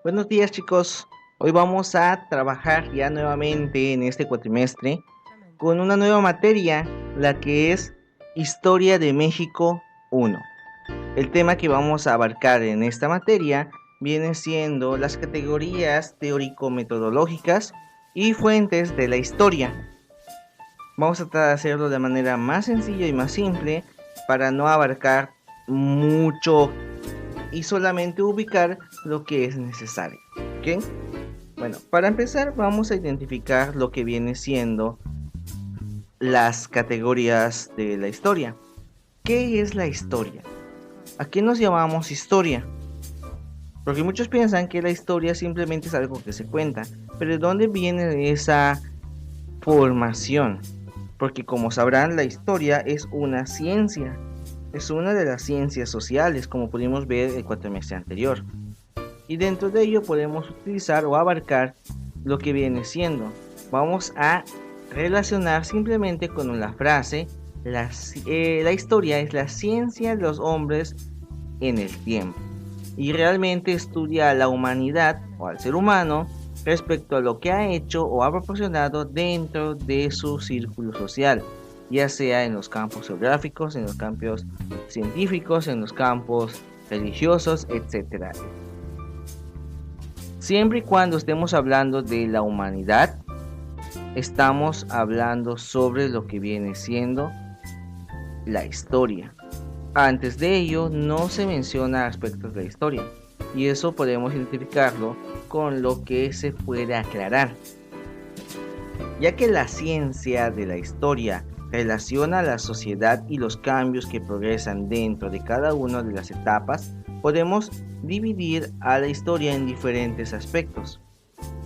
Buenos días, chicos. Hoy vamos a trabajar ya nuevamente en este cuatrimestre con una nueva materia, la que es Historia de México 1. El tema que vamos a abarcar en esta materia viene siendo las categorías teórico-metodológicas y fuentes de la historia. Vamos a tratar de hacerlo de manera más sencilla y más simple para no abarcar mucho y solamente ubicar lo que es necesario. ¿Ok? Bueno, para empezar vamos a identificar lo que viene siendo las categorías de la historia. ¿Qué es la historia? ¿A qué nos llamamos historia? Porque muchos piensan que la historia simplemente es algo que se cuenta, pero ¿de dónde viene esa formación? Porque como sabrán, la historia es una ciencia, es una de las ciencias sociales, como pudimos ver el cuatrimestre anterior. Y dentro de ello podemos utilizar o abarcar lo que viene siendo. Vamos a relacionar simplemente con la frase, la historia es la ciencia de los hombres en el tiempo. Y realmente estudia a la humanidad o al ser humano respecto a lo que ha hecho o ha proporcionado dentro de su círculo social, ya sea en los campos geográficos, en los campos científicos, en los campos religiosos, etc. Siempre y cuando estemos hablando de la humanidad, estamos hablando sobre lo que viene siendo la historia. Antes de ello no se menciona aspectos de la historia, y eso podemos identificarlo con lo que se puede aclarar. Ya que la ciencia de la historia relaciona la sociedad y los cambios que progresan dentro de cada una de las etapas, podemos dividir a la historia en diferentes aspectos.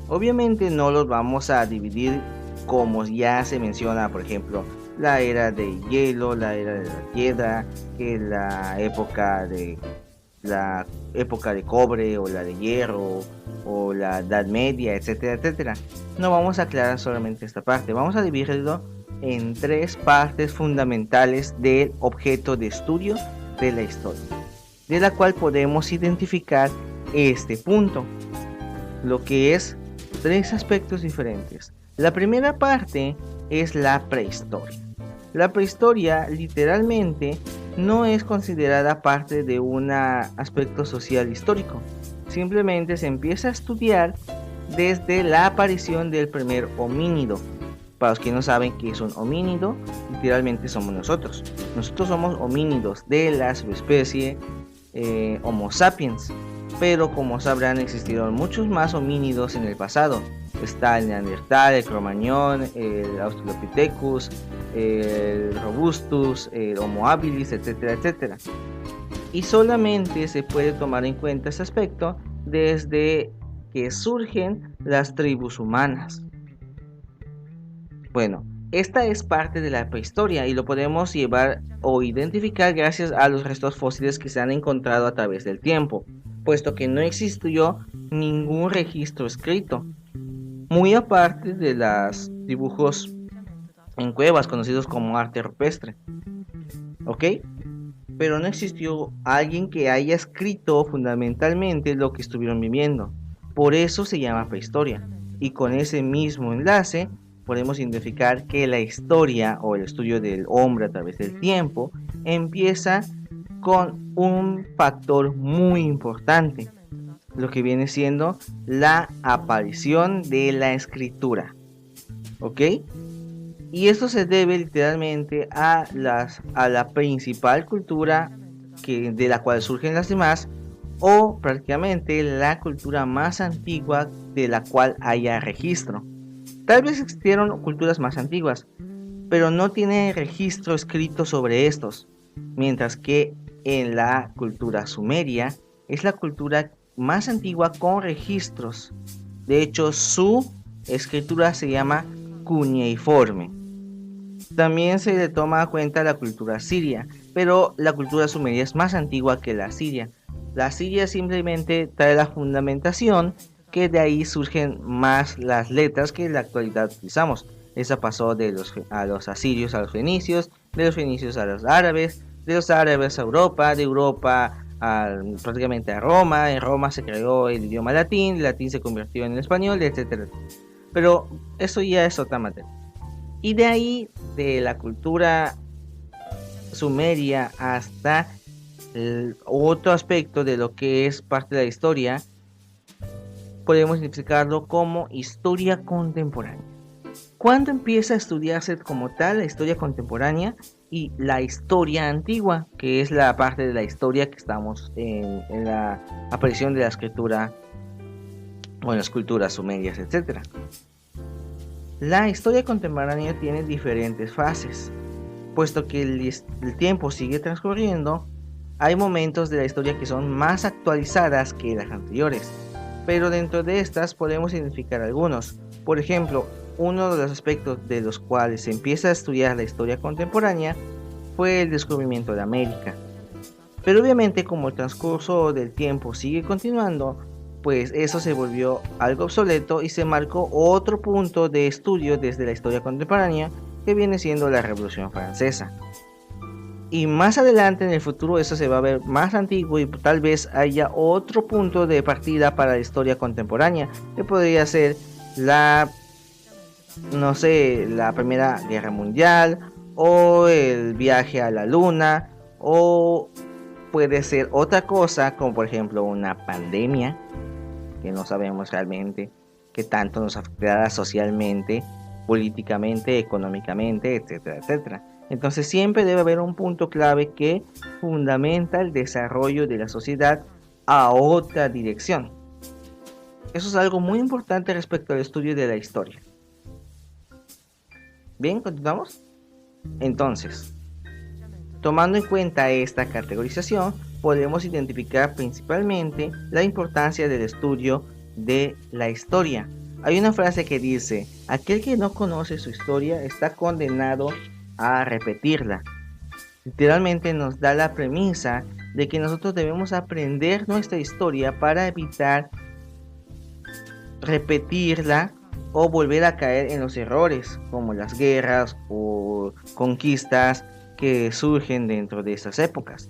Obviamente no los vamos a dividir como ya se menciona, por ejemplo, la era de hielo, la era de la piedra, que la época de cobre o la de hierro o la Edad Media, etcétera, etcétera. No vamos a aclarar solamente esta parte, vamos a dividirlo en tres partes fundamentales del objeto de estudio de la historia, de la cual podemos identificar este punto, lo que es tres aspectos diferentes. La primera parte es la prehistoria. La prehistoria literalmente no es considerada parte de un aspecto social histórico. Simplemente se empieza a estudiar desde la aparición del primer homínido. Para los que no saben qué es un homínido, literalmente somos nosotros. Nosotros somos homínidos de la subespecie Homo sapiens. Pero como sabrán, existieron muchos más homínidos en el pasado. Está el Neandertal, el Cromañón, el Australopithecus, el Robustus, el Homo habilis, etcétera, etcétera. Y solamente se puede tomar en cuenta ese aspecto desde que surgen las tribus humanas. Bueno, esta es parte de la prehistoria y lo podemos llevar o identificar gracias a los restos fósiles que se han encontrado a través del tiempo, puesto que no existió ningún registro escrito, muy aparte de los dibujos en cuevas conocidos como arte rupestre, ¿ok? Pero no existió alguien que haya escrito fundamentalmente lo que estuvieron viviendo, por eso se llama prehistoria, y con ese mismo enlace podemos identificar que la historia o el estudio del hombre a través del tiempo empieza con un factor muy importante, lo que viene siendo la aparición de la escritura, ¿ok? Y esto se debe literalmente a la principal cultura de la cual surgen las demás, o prácticamente la cultura más antigua de la cual haya registro. Tal vez existieron culturas más antiguas, pero no tiene registro escrito sobre estos, mientras que en la cultura sumeria es la cultura más antigua con registros. De hecho, su escritura se llama cuneiforme. También se le toma en cuenta la cultura siria, pero la cultura sumeria es más antigua que la siria. La siria simplemente trae la fundamentación, que de ahí surgen más las letras que en la actualidad utilizamos. Esa pasó a los asirios a los fenicios, de los fenicios a los árabes, de los árabes a Europa, de Europa prácticamente a Roma. En Roma se creó el idioma latín, el latín se convirtió en el español, etcétera. Pero eso ya es otra materia. Y de ahí, de la cultura sumeria hasta otro aspecto de lo que es parte de la historia, podemos identificarlo como historia contemporánea. ¿Cuándo empieza a estudiarse como tal la historia contemporánea y la historia antigua, que es la parte de la historia que estamos en la aparición de la escritura o en las culturas sumerias, etcétera? La historia contemporánea tiene diferentes fases, puesto que el tiempo sigue transcurriendo. Hay momentos de la historia que son más actualizadas que las anteriores, pero dentro de estas podemos identificar algunos. Por ejemplo, uno de los aspectos de los cuales se empieza a estudiar la historia contemporánea fue el descubrimiento de América. Pero obviamente, como el transcurso del tiempo sigue continuando, pues eso se volvió algo obsoleto y se marcó otro punto de estudio desde la historia contemporánea, que viene siendo la Revolución Francesa. Y más adelante en el futuro eso se va a ver más antiguo y tal vez haya otro punto de partida para la historia contemporánea, que podría ser la Primera Guerra Mundial, o el viaje a la Luna, o puede ser otra cosa, como por ejemplo una pandemia, que no sabemos realmente qué tanto nos afectará socialmente, políticamente, económicamente, etcétera, etcétera. Entonces siempre debe haber un punto clave que fundamenta el desarrollo de la sociedad a otra dirección. Eso es algo muy importante respecto al estudio de la historia. Bien, continuamos. Entonces, tomando en cuenta esta categorización, podemos identificar principalmente la importancia del estudio de la historia. Hay una frase que dice: aquel que no conoce su historia está condenado a repetirla. Literalmente nos da la premisa de que nosotros debemos aprender nuestra historia para evitar repetirla o volver a caer en los errores, como las guerras o conquistas que surgen dentro de esas épocas.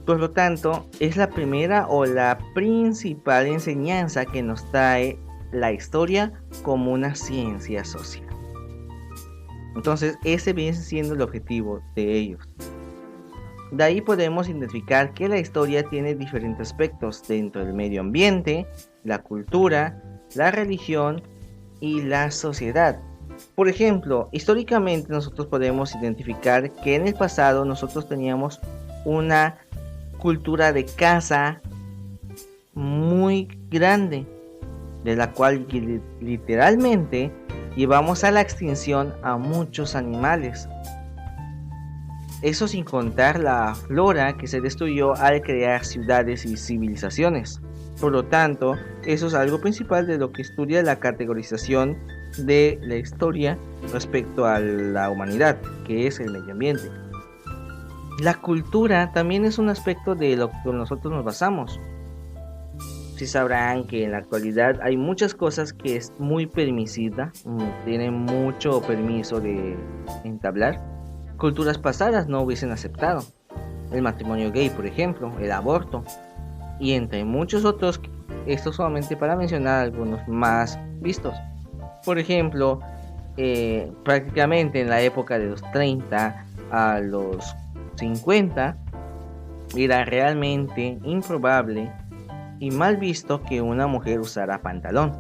Por lo tanto, es la primera o la principal enseñanza que nos trae la historia como una ciencia social. Entonces, ese viene siendo el objetivo de ellos. De ahí podemos identificar que la historia tiene diferentes aspectos dentro del medio ambiente, la cultura, la religión y la sociedad. Por ejemplo, históricamente nosotros podemos identificar que en el pasado nosotros teníamos una cultura de caza muy grande, de la cual literalmente llevamos a la extinción a muchos animales. Eso sin contar la flora que se destruyó al crear ciudades y civilizaciones. Por lo tanto, eso es algo principal de lo que estudia la categorización de la historia respecto a la humanidad, que es el medio ambiente. La cultura también es un aspecto de lo que nosotros nos basamos. Si sabrán que en la actualidad hay muchas cosas que es muy permisida, tienen mucho permiso de entablar. Culturas pasadas no hubiesen aceptado. El matrimonio gay, por ejemplo, el aborto, y entre muchos otros, esto solamente para mencionar algunos más vistos. Por ejemplo, prácticamente en la época de los 30 a los 50, era realmente improbable y mal visto que una mujer usara pantalón.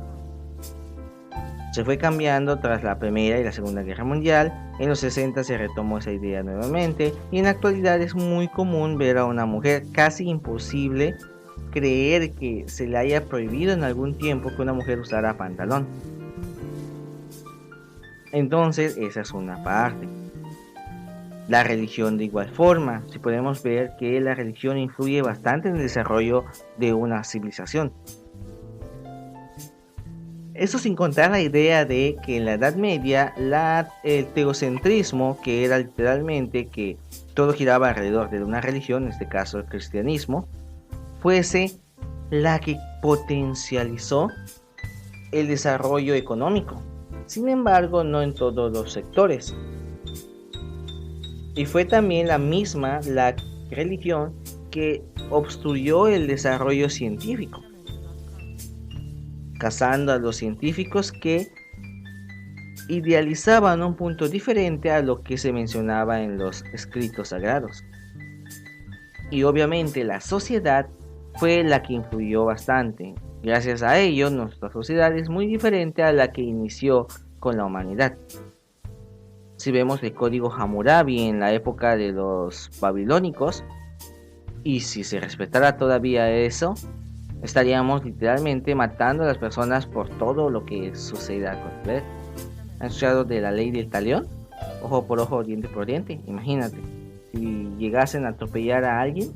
Se fue cambiando tras la Primera y la Segunda Guerra Mundial. En los 60 se retomó esa idea nuevamente y en la actualidad es muy común ver a una mujer, casi imposible creer que se le haya prohibido en algún tiempo que una mujer usara pantalón. Entonces esa es una parte. La religión de igual forma, si podemos ver que la religión influye bastante en el desarrollo de una civilización. Eso sin contar la idea de que en la Edad Media el teocentrismo, que era literalmente que todo giraba alrededor de una religión, en este caso el cristianismo, fuese la que potencializó el desarrollo económico. Sin embargo, no en todos los sectores. Y fue también la religión que obstruyó el desarrollo científico, cazando a los científicos que idealizaban un punto diferente a lo que se mencionaba en los escritos sagrados. Y obviamente la sociedad fue la que influyó bastante. Gracias a ello, nuestra sociedad es muy diferente a la que inició con la humanidad. Si vemos el código Hammurabi en la época de los babilónicos, y si se respetara todavía eso, estaríamos literalmente matando a las personas por todo lo que suceda con él. ¿Han escuchado de la ley del talión? Ojo por ojo, diente por diente. Imagínate, si llegasen a atropellar a alguien,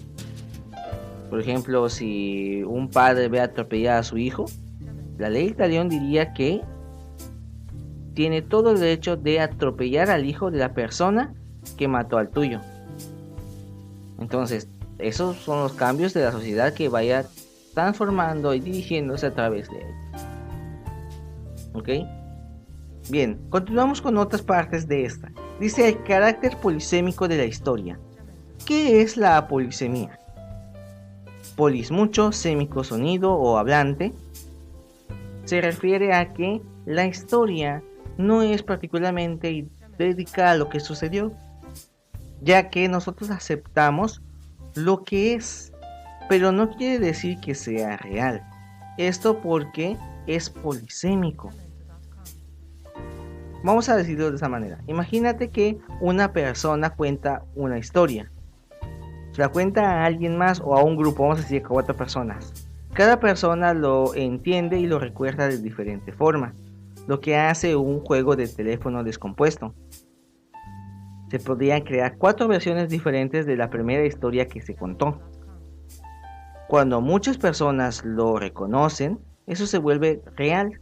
por ejemplo, si un padre ve atropellar a su hijo, la ley del talión diría que tiene todo el derecho de atropellar al hijo de la persona que mató al tuyo. Entonces, esos son los cambios de la sociedad que vaya transformando y dirigiéndose a través de él. ¿Ok? Bien, continuamos con otras partes de esta. Dice el carácter polisémico de la historia. ¿Qué es la polisemia? Polis mucho, sémico sonido o hablante. Se refiere a que la historia no es particularmente idéntica a lo que sucedió, ya que nosotros aceptamos lo que es, pero no quiere decir que sea real. Esto porque es polisémico. Vamos a decirlo de esa manera. Imagínate que una persona cuenta una historia. Se la cuenta a alguien más o a un grupo, vamos a decir a 4 personas. Cada persona lo entiende y lo recuerda de diferente forma, lo que hace un juego de teléfono descompuesto. Se podrían crear 4 versiones diferentes de la primera historia que se contó. Cuando muchas personas lo reconocen, eso se vuelve real.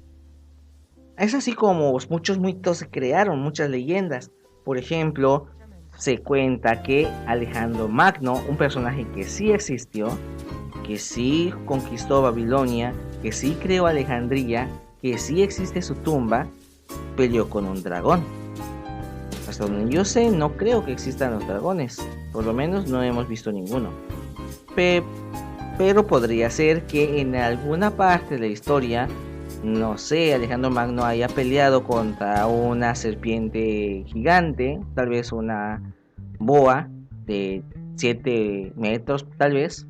Es así como muchos mitos se crearon, muchas leyendas. Por ejemplo, se cuenta que Alejandro Magno, un personaje que sí existió, que sí conquistó Babilonia, que sí creó Alejandría, que sí existe su tumba, peleó con un dragón. Hasta donde yo sé, no creo que existan los dragones, por lo menos no hemos visto ninguno. Pero podría ser que en alguna parte de la historia, no sé, Alejandro Magno haya peleado contra una serpiente gigante, tal vez una boa de 7 metros, tal vez.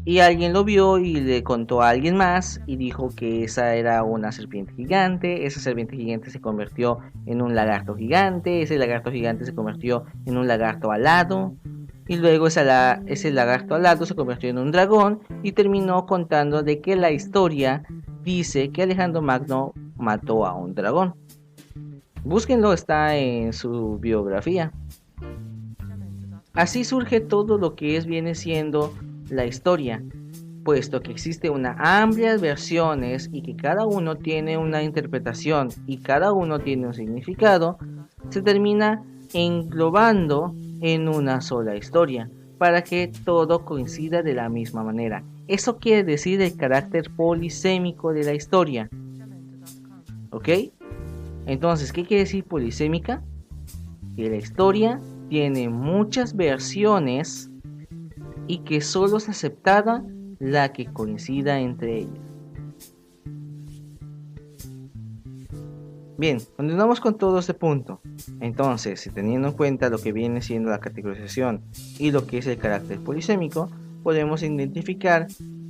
Y alguien lo vio y le contó a alguien más y dijo que esa era una serpiente gigante. Esa serpiente gigante se convirtió en un lagarto gigante. Ese lagarto gigante se convirtió en un lagarto alado. Y luego ese lagarto alado se convirtió en un dragón y terminó contando de que la historia dice que Alejandro Magno mató a un dragón. Búsquenlo, está en su biografía. Así surge todo lo que viene siendo la historia, puesto que existe una amplias versiones y que cada uno tiene una interpretación y cada uno tiene un significado, se termina englobando en una sola historia para que todo coincida de la misma manera. Eso quiere decir el carácter polisémico de la historia. ¿Ok? Entonces, ¿qué quiere decir polisémica? Que la historia tiene muchas versiones y que solo es aceptada la que coincida entre ellas. Bien, continuamos con todo este punto. Entonces, teniendo en cuenta lo que viene siendo la categorización y lo que es el carácter polisémico, podemos identificar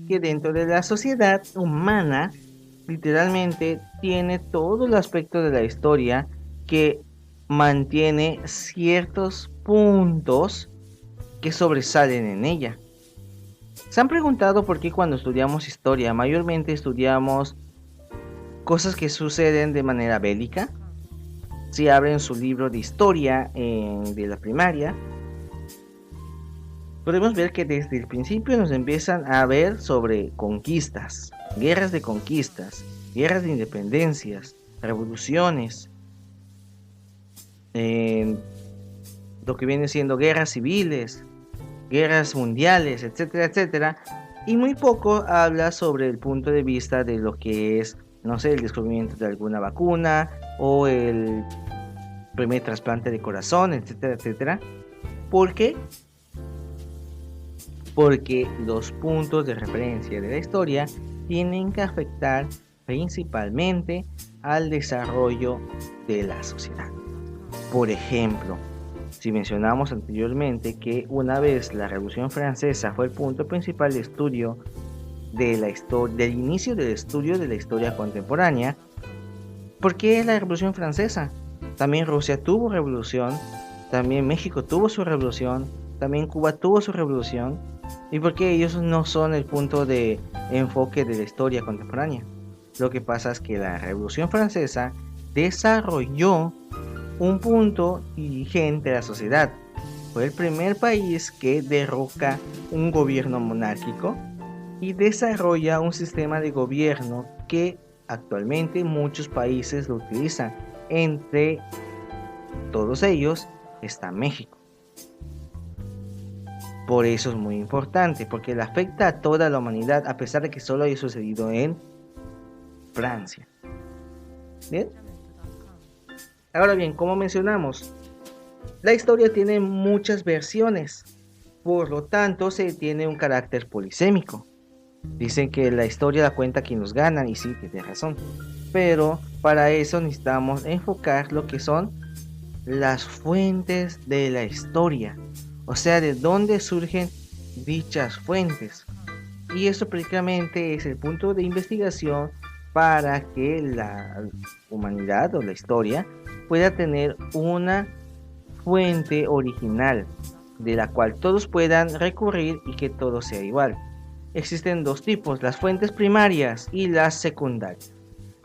que dentro de la sociedad humana, literalmente tiene todo el aspecto de la historia que mantiene ciertos puntos que sobresalen en ella. ¿Se han preguntado por qué cuando estudiamos historia mayormente estudiamos cosas que suceden de manera bélica? Si abren su libro de historia de la primaria, podemos ver que desde el principio nos empiezan a ver sobre conquistas, guerras de conquistas, guerras de independencias, revoluciones, lo que viene siendo guerras civiles, guerras mundiales, etcétera, etcétera, y muy poco habla sobre el punto de vista de lo que es, no sé, el descubrimiento de alguna vacuna o el primer trasplante de corazón, etcétera, etcétera. ¿Por qué? porque los puntos de referencia de la historia tienen que afectar principalmente al desarrollo de la sociedad. Por ejemplo, si mencionamos anteriormente que una vez la Revolución Francesa fue el punto principal de estudio de la del inicio del estudio de la historia contemporánea, ¿por qué la Revolución Francesa? También Rusia tuvo revolución, también México tuvo su revolución, también Cuba tuvo su revolución. ¿Y por qué ellos no son el punto de enfoque de la historia contemporánea? Lo que pasa es que la Revolución Francesa desarrolló un punto dirigente de la sociedad. Fue el primer país que derroca un gobierno monárquico y desarrolla un sistema de gobierno que actualmente muchos países lo utilizan. Entre todos ellos está México. Por eso es muy importante, porque le afecta a toda la humanidad, a pesar de que solo haya sucedido en Francia. ¿Bien? Ahora bien, como mencionamos, la historia tiene muchas versiones, por lo tanto se tiene un carácter polisémico. Dicen que la historia la cuenta quien nos gana, y sí, tiene razón. Pero para eso necesitamos enfocar lo que son las fuentes de la historia. O sea, de dónde surgen dichas fuentes. Y eso prácticamente es el punto de investigación para que la humanidad o la historia pueda tener una fuente original de la cual todos puedan recurrir y que todo sea igual. Existen dos tipos, las fuentes primarias y las secundarias.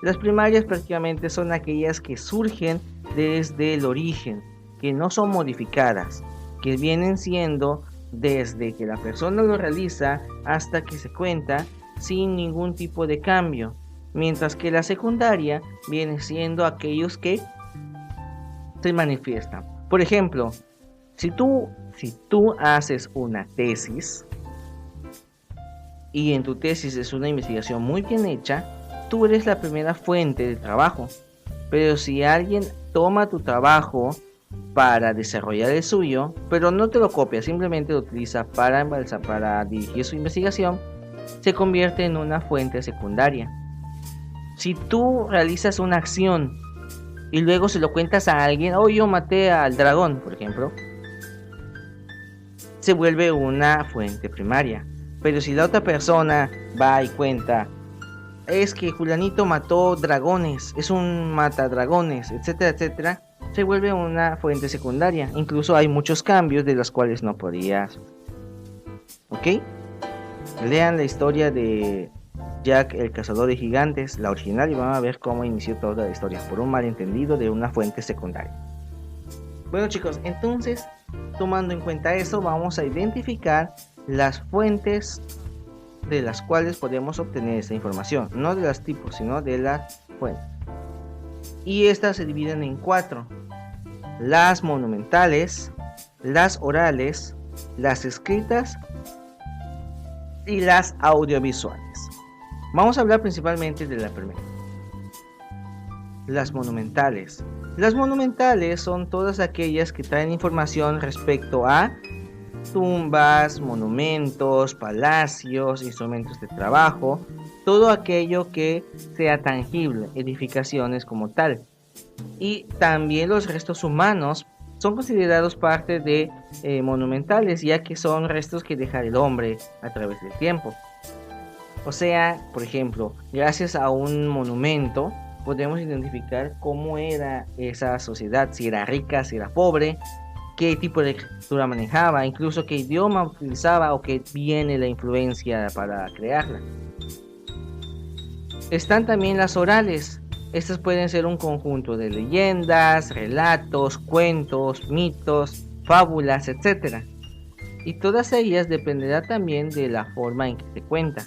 Las primarias prácticamente son aquellas que surgen desde el origen, que no son modificadas, que vienen siendo desde que la persona lo realiza hasta que se cuenta sin ningún tipo de cambio, mientras que la secundaria viene siendo aquellos que se manifiestan. Por ejemplo, si tú haces una tesis y en tu tesis es una investigación muy bien hecha, tú eres la primera fuente de trabajo. Pero si alguien toma tu trabajo para desarrollar el suyo, pero no te lo copia, simplemente lo utiliza para dirigir su investigación, se convierte en una fuente secundaria. Si tú realizas una acción y luego se lo cuentas a alguien, yo maté al dragón, por ejemplo, se vuelve una fuente primaria. Pero si la otra persona va y cuenta, es que Julianito mató dragones, es un matadragones, etcétera, etcétera, se vuelve una fuente secundaria. Incluso hay muchos cambios de los cuales no podías. ¿Ok? Lean la historia de Jack el Cazador de Gigantes, la original, y van a ver cómo inició toda la historia, por un malentendido de una fuente secundaria. Bueno, chicos, entonces, tomando en cuenta eso, vamos a identificar las fuentes de las cuales podemos obtener esta información, no de los tipos, sino de las fuentes. Y estas se dividen en 4: las monumentales, las orales, las escritas y las audiovisuales. Vamos a hablar principalmente de la primera, las monumentales. Las monumentales son todas aquellas que traen información respecto a tumbas, monumentos, palacios, instrumentos de trabajo, todo aquello que sea tangible, edificaciones como tal. Y también los restos humanos son considerados parte de monumentales, ya que son restos que deja el hombre a través del tiempo. O sea, por ejemplo, gracias a un monumento podemos identificar cómo era esa sociedad, si era rica, si era pobre, qué tipo de escritura manejaba, incluso qué idioma utilizaba o qué viene la influencia para crearla. Están también las orales. Estas pueden ser un conjunto de leyendas, relatos, cuentos, mitos, fábulas, etc. Y todas ellas dependerá también de la forma en que se cuenta.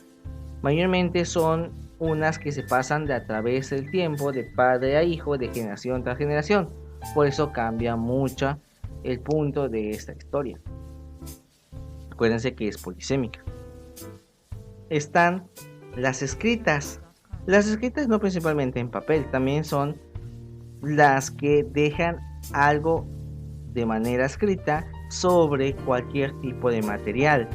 Mayormente son unas que se pasan de a través del tiempo, de padre a hijo, de generación tras generación. Por eso cambia mucho el punto de esta historia. Acuérdense que es polisémica. Están las escritas. Las escritas no principalmente en papel, también son las que dejan algo de manera escrita sobre cualquier tipo de material.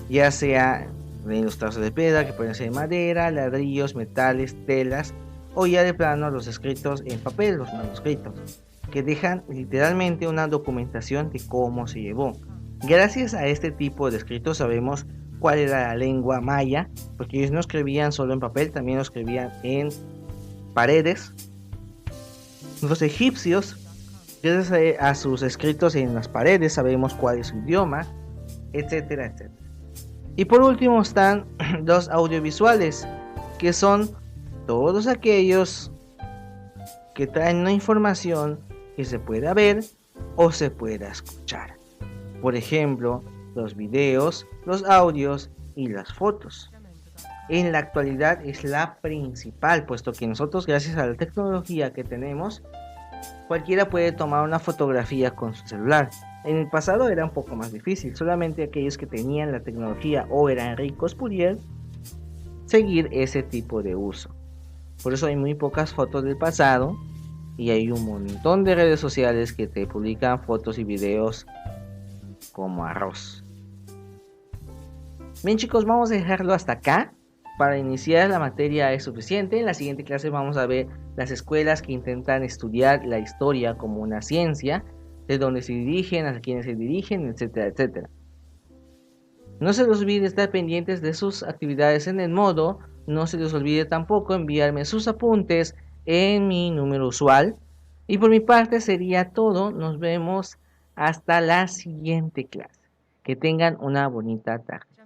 ya sea de ilustrados de piedra, que pueden ser madera, ladrillos, metales, telas, o ya de plano los escritos en papel, los manuscritos, que dejan literalmente una documentación de cómo se llevó. Gracias a este tipo de escritos sabemos cuál era la lengua maya, porque ellos no escribían solo en papel, también lo escribían en paredes. Los egipcios, gracias a sus escritos en las paredes, sabemos cuál es su idioma, etcétera, etcétera. Y por último están los audiovisuales, que son todos aquellos que traen una información que se pueda ver o se pueda escuchar. Por ejemplo, los videos, los audios y las fotos. En la actualidad es la principal, puesto que nosotros, gracias a la tecnología que tenemos, cualquiera puede tomar una fotografía con su celular. En el pasado era un poco más difícil, solamente aquellos que tenían la tecnología o eran ricos pudieran seguir ese tipo de uso. Por eso hay muy pocas fotos del pasado y hay un montón de redes sociales que te publican fotos y videos como arroz. Bien chicos, vamos a dejarlo hasta acá. Para iniciar la materia es suficiente. En la siguiente clase vamos a ver las escuelas que intentan estudiar la historia como una ciencia, de dónde se dirigen, a quiénes se dirigen, etcétera, etcétera. No se les olvide estar pendientes de sus actividades en el modo. No se les olvide tampoco enviarme sus apuntes en mi número usual. Y por mi parte sería todo. Nos vemos hasta la siguiente clase. Que tengan una bonita tarde.